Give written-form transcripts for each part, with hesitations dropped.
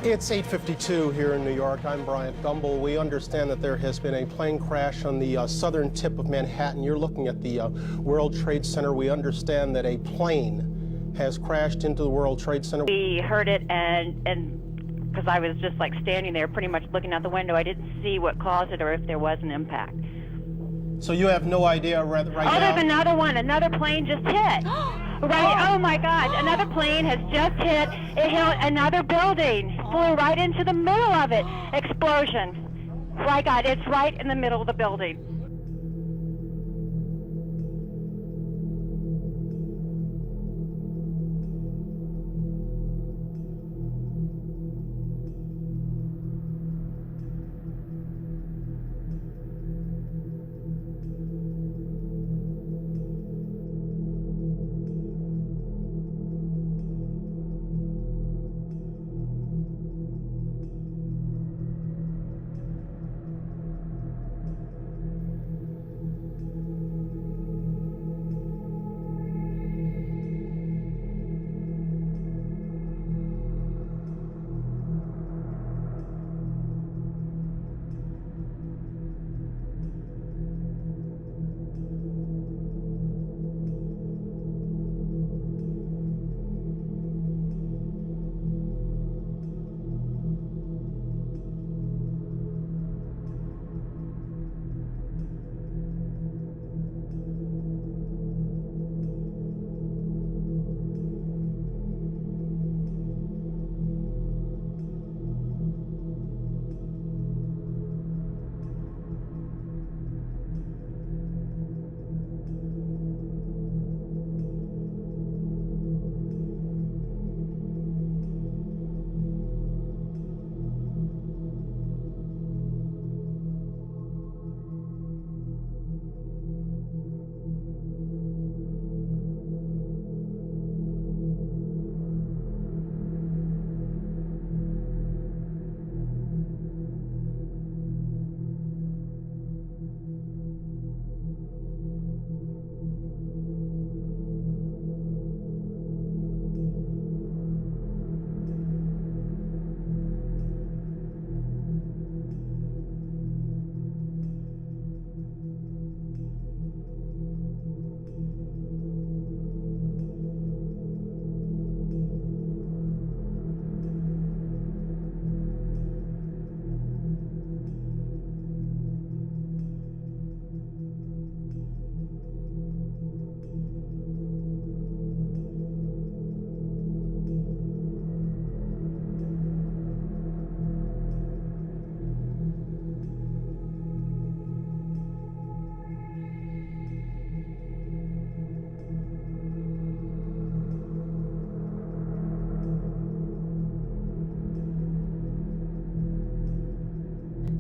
It's 8:52 here in New York. I'm Bryant Gumbel. We understand that there has been a plane crash on the southern tip of Manhattan. You're looking at the World Trade Center. We understand that a plane has crashed into the World Trade Center. We heard it, and because I was just like standing there pretty much looking out the window, I didn't see what caused it or if there was an impact. So you have no idea right now? There's another one. Another plane just hit. Right, oh my God, another plane has just hit. It hit another building, flew right into the middle of it. Explosion. My God, it's right in the middle of the building.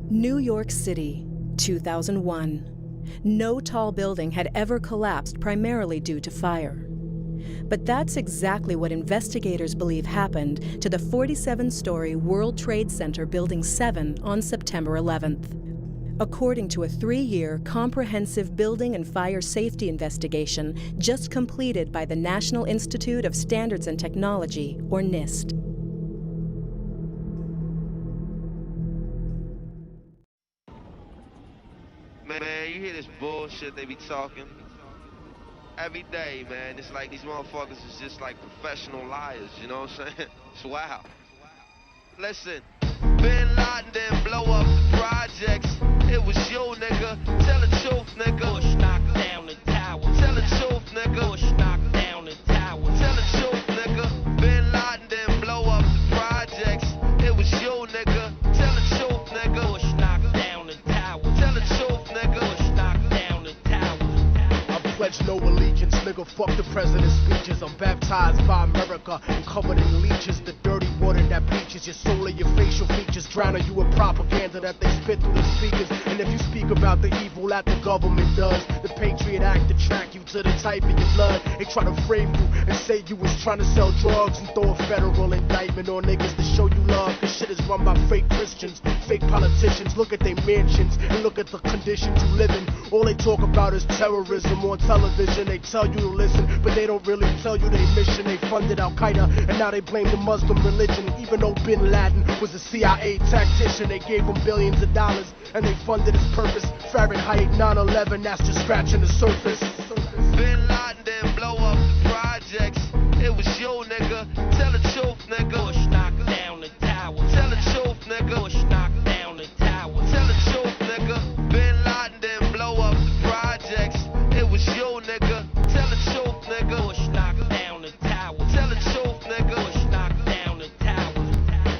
New York City, 2001. No tall building had ever collapsed primarily due to fire. But that's exactly what investigators believe happened to the 47-story World Trade Center Building 7 on September 11th. According to a 3-year comprehensive building and fire safety investigation just completed by the National Institute of Standards and Technology, or NIST. Man, you hear this bullshit they be talking every day, man. It's like these motherfuckers is just like professional liars, you know what I'm saying? It's wild. Listen, Bin Laden didn't blow up the projects. It was you, nigga. Tell the truth, nigga. Bush knocked down the tower. Tell the truth, nigga. Bush knocked down the tower. Tell the truth, nigga. Bin Laden didn't blow up the projects. It was you, nigga. Tell the truth, nigga. Bush knocked down the tower. Tell the truth, nigga. Bush knocked down the tower. I pledge no allegiance, nigga, fuck the president's speeches. I'm baptized by America and covered in leeches. The dirty water that bleaches your soul and your facial features, drowning you in propaganda that they spit through the speakers. And if you speak about the evil that the government does, the Patriot Act to track you to the type of your blood. They try to frame you and say you was trying to sell drugs and throw a federal indictment on niggas to show you love. blood. This shit is run by fake Christians, fake politicians. Look at their mansions and look at the conditions you live in. All they talk about is terrorism on television. They tell you to listen, but they don't really tell you their mission. They funded Al-Qaeda and now they blame the Muslim religion. Even though Bin Laden was a CIA tactician, they gave him billions of dollars and they funded his purpose. Fahrenheit 9/11, that's just scratching the surface. Bin Laden didn't blow up the projects. It was you, nigga. Tell the truth, nigga. Bush knocked down the tower. Tell the truth, nigga. Bush knocked down the tower. Tell the truth, nigga. Bin Laden didn't blow up the projects. It was you, nigga. Tell the truth, nigga. Bush knocked down the tower. Tell the truth, nigga. Bush knocked down the tower.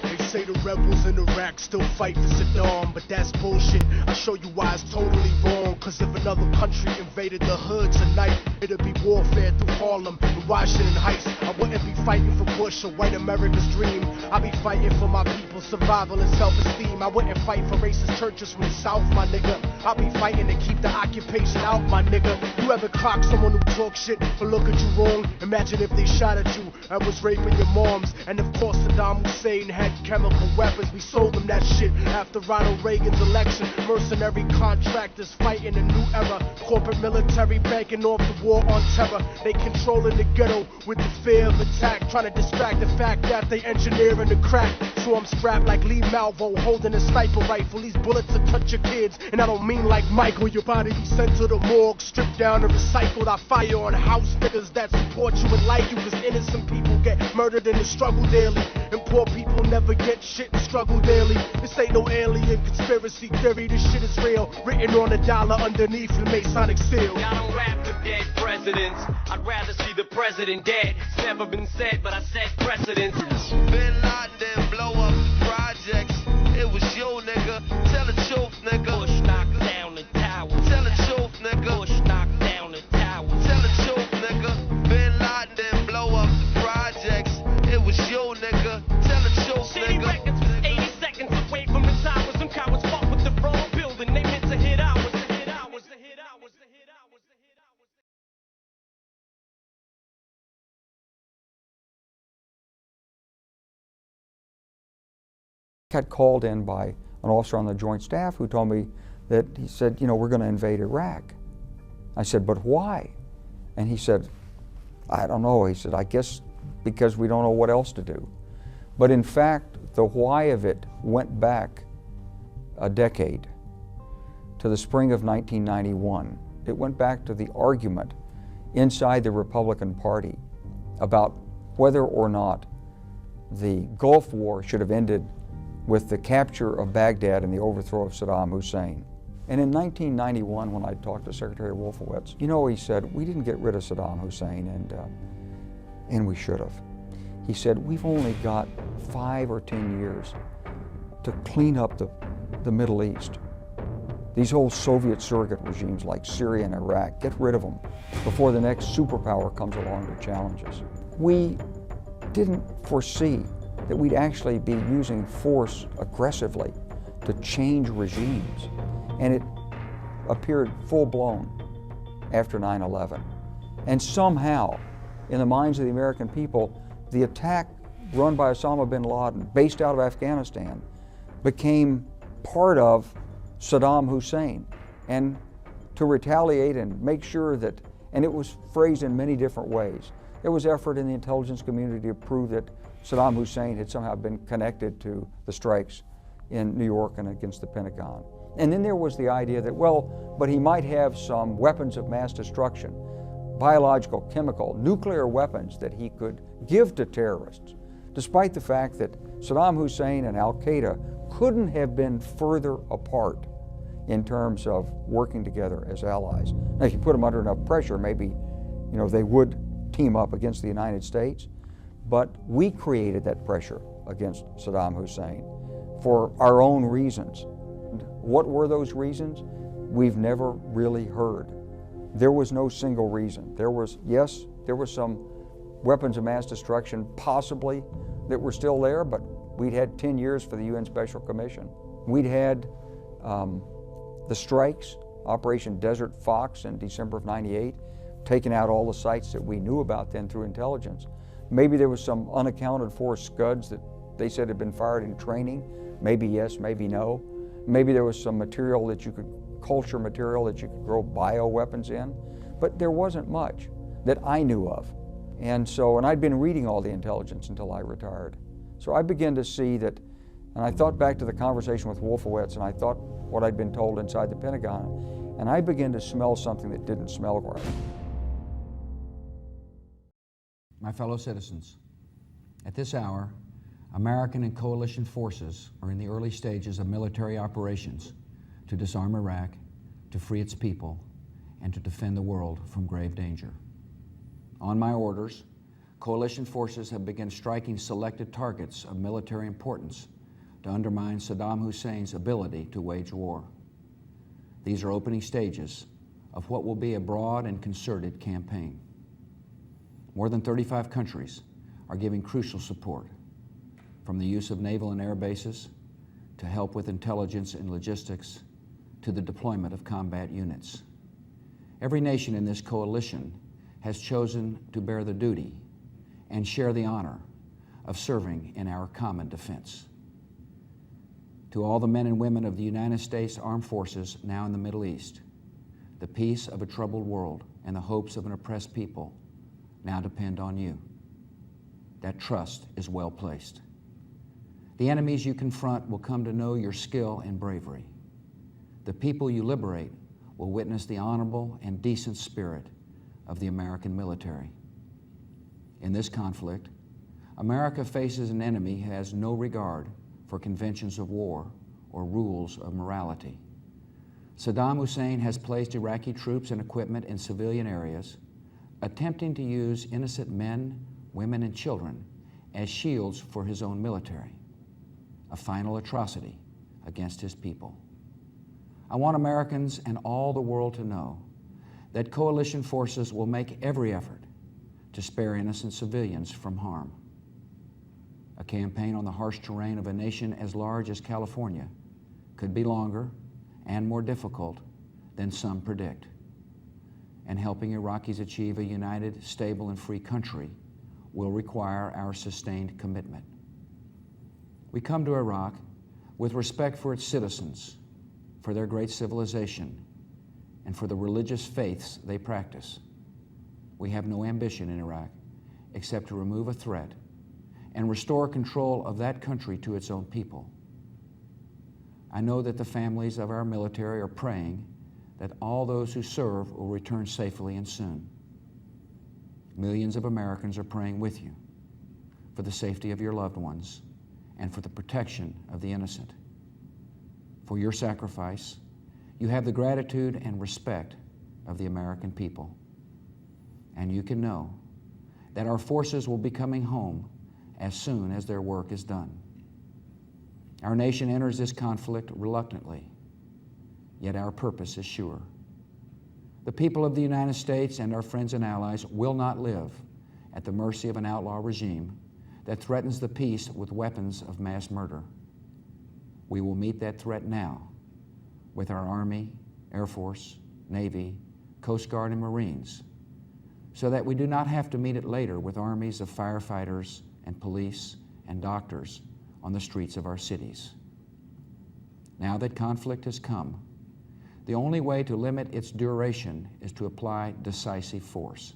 They say the rebels in Iraq still fight for Saddam, but that's bullshit. I'll show you why it's totally wrong. Cause if another country invaded the hood tonight, it'd be warfare through Harlem and Washington Heights. I wouldn't be fighting for Bush or white America's dream. I'd be fighting for my people's survival and self-esteem. I wouldn't fight for racist churches from the South, my nigga. I'll be fighting to keep the occupation out, my nigga. You ever clock someone who talk shit or look at you wrong? Imagine if they shot at you and was raping your moms. And of course Saddam Hussein had chemical weapons. We sold them that shit after Ronald Reagan's election. Mercenary contractors fighting a new era. Corporate military banking off the war on terror. They controlling the ghetto with the fear of attack, trying to distract the fact that they engineering the crack. So I'm strapped like Lee Malvo, holding a sniper rifle. These bullets will touch your kids, and I don't mean like Michael. Your body be sent to the morgue, stripped down and recycled. I fire on house niggas that support you and like you, cause innocent people get murdered in the struggle daily, and poor people never get shit and struggle daily. This ain't no alien conspiracy theory, this shit is real, written on a dollar underneath the Masonic seal. I don't rap to dead presidents. I'd rather see the president dead. It's never been said, but I set precedents. Bin Laden didn't blow up the projects. It was you, nigga. Tell the truth, nigga. Bush knocked down the tower. Tell the truth, nigga. Bush knocked down the tower. Tell the truth, nigga. Bin Laden didn't blow up the projects. It was you, nigga. Tell the truth, Shady nigga. Records was 80 seconds away from the tower. Some cowards fought with the wrong building. They meant to hit ours. To hit ours. To hit ours. To hit ours. To hit ours. Got called in by an officer on the Joint Staff who told me that he said, you know, we're going to invade Iraq. I said, but why? And he said, I don't know. He said, I guess because we don't know what else to do. But in fact, the why of it went back a decade to the spring of 1991. It went back to the argument inside the Republican Party about whether or not the Gulf War should have ended with the capture of Baghdad and the overthrow of Saddam Hussein. And in 1991, when I talked to Secretary Wolfowitz, you know, he said, we didn't get rid of Saddam Hussein, and we should have. He said, we've only got 5 or 10 years to clean up the Middle East. These old Soviet surrogate regimes like Syria and Iraq, get rid of them before the next superpower comes along to challenge us. We didn't foresee that we'd actually be using force aggressively to change regimes. And it appeared full-blown after 9/11. And somehow, in the minds of the American people, the attack run by Osama bin Laden, based out of Afghanistan, became part of Saddam Hussein. And to retaliate and make sure that, and it was phrased in many different ways. There was effort in the intelligence community to prove that Saddam Hussein had somehow been connected to the strikes in New York and against the Pentagon. And then there was the idea that, well, but he might have some weapons of mass destruction, biological, chemical, nuclear weapons that he could give to terrorists, despite the fact that Saddam Hussein and Al-Qaeda couldn't have been further apart in terms of working together as allies. Now, if you put them under enough pressure, maybe, you know, they would team up against the United States, but we created that pressure against Saddam Hussein for our own reasons. What were those reasons? We've never really heard. There was no single reason. There was, yes, there were some weapons of mass destruction possibly that were still there, but we'd had 10 years for the UN Special Commission. We'd had the strikes, Operation Desert Fox in December of '98, taking out all the sites that we knew about then through intelligence. Maybe there was some unaccounted for scuds that they said had been fired in training. Maybe yes, maybe no. Maybe there was some material that you could, culture material that you could grow bioweapons in, but there wasn't much that I knew of. And I'd been reading all the intelligence until I retired. So I began to see that, and I thought back to the conversation with Wolfowitz, and I thought what I'd been told inside the Pentagon, and I began to smell something that didn't smell right. My fellow citizens, at this hour, American and coalition forces are in the early stages of military operations to disarm Iraq, to free its people, and to defend the world from grave danger. On my orders, coalition forces have begun striking selected targets of military importance to undermine Saddam Hussein's ability to wage war. These are opening stages of what will be a broad and concerted campaign. More than 35 countries are giving crucial support, from the use of naval and air bases, to help with intelligence and logistics, to the deployment of combat units. Every nation in this coalition has chosen to bear the duty and share the honor of serving in our common defense. To all the men and women of the United States Armed Forces now in the Middle East, the peace of a troubled world and the hopes of an oppressed people now depend on you. That trust is well placed. The enemies you confront will come to know your skill and bravery. The people you liberate will witness the honorable and decent spirit of the American military. In this conflict, America faces an enemy who has no regard for conventions of war or rules of morality. Saddam Hussein has placed Iraqi troops and equipment in civilian areas, attempting to use innocent men, women, and children as shields for his own military, a final atrocity against his people. I want Americans and all the world to know that coalition forces will make every effort to spare innocent civilians from harm. A campaign on the harsh terrain of a nation as large as California could be longer and more difficult than some predict. And helping Iraqis achieve a united, stable, and free country will require our sustained commitment. We come to Iraq with respect for its citizens, for their great civilization, and for the religious faiths they practice. We have no ambition in Iraq except to remove a threat and restore control of that country to its own people. I know that the families of our military are praying that all those who serve will return safely and soon. Millions of Americans are praying with you for the safety of your loved ones and for the protection of the innocent. For your sacrifice, you have the gratitude and respect of the American people. And you can know that our forces will be coming home as soon as their work is done. Our nation enters this conflict reluctantly, yet our purpose is sure. The people of the United States and our friends and allies will not live at the mercy of an outlaw regime that threatens the peace with weapons of mass murder. We will meet that threat now with our Army, Air Force, Navy, Coast Guard, and Marines, so that we do not have to meet it later with armies of firefighters and police and doctors on the streets of our cities. Now that conflict has come, the only way to limit its duration is to apply decisive force.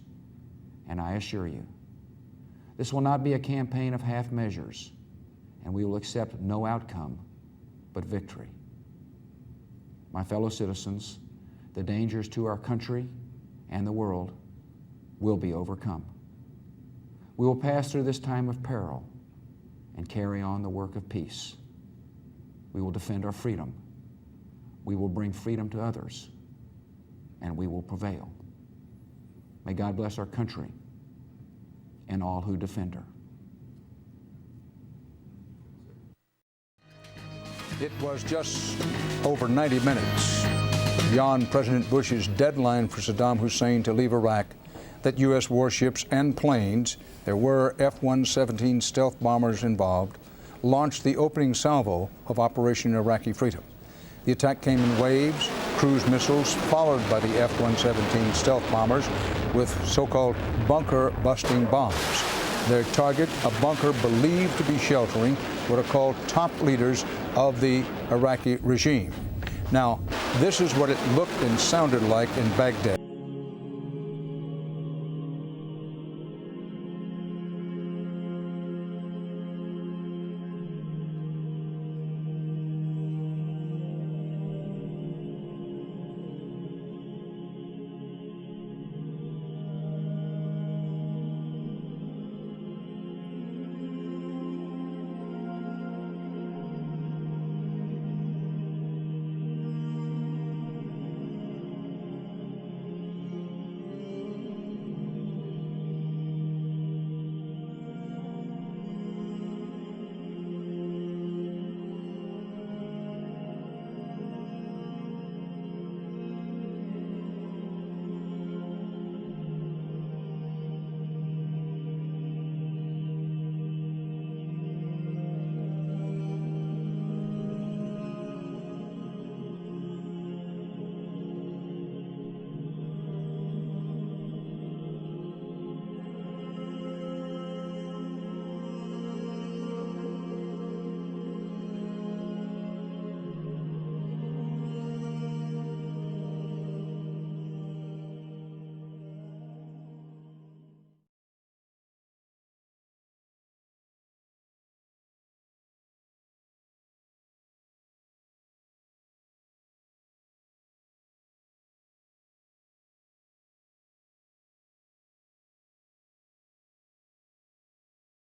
And I assure you, this will not be a campaign of half measures, and we will accept no outcome but victory. My fellow citizens, the dangers to our country and the world will be overcome. We will pass through this time of peril and carry on the work of peace. We will defend our freedom. We will bring freedom to others, and we will prevail. May God bless our country and all who defend her. It was just over 90 minutes beyond President Bush's deadline for Saddam Hussein to leave Iraq that U.S. warships and planes, there were F-117 stealth bombers involved, launched the opening salvo of Operation Iraqi Freedom. The attack came in waves, cruise missiles, followed by the F-117 stealth bombers with so-called bunker-busting bombs. Their target, a bunker believed to be sheltering what are called top leaders of the Iraqi regime. Now, this is what it looked and sounded like in Baghdad.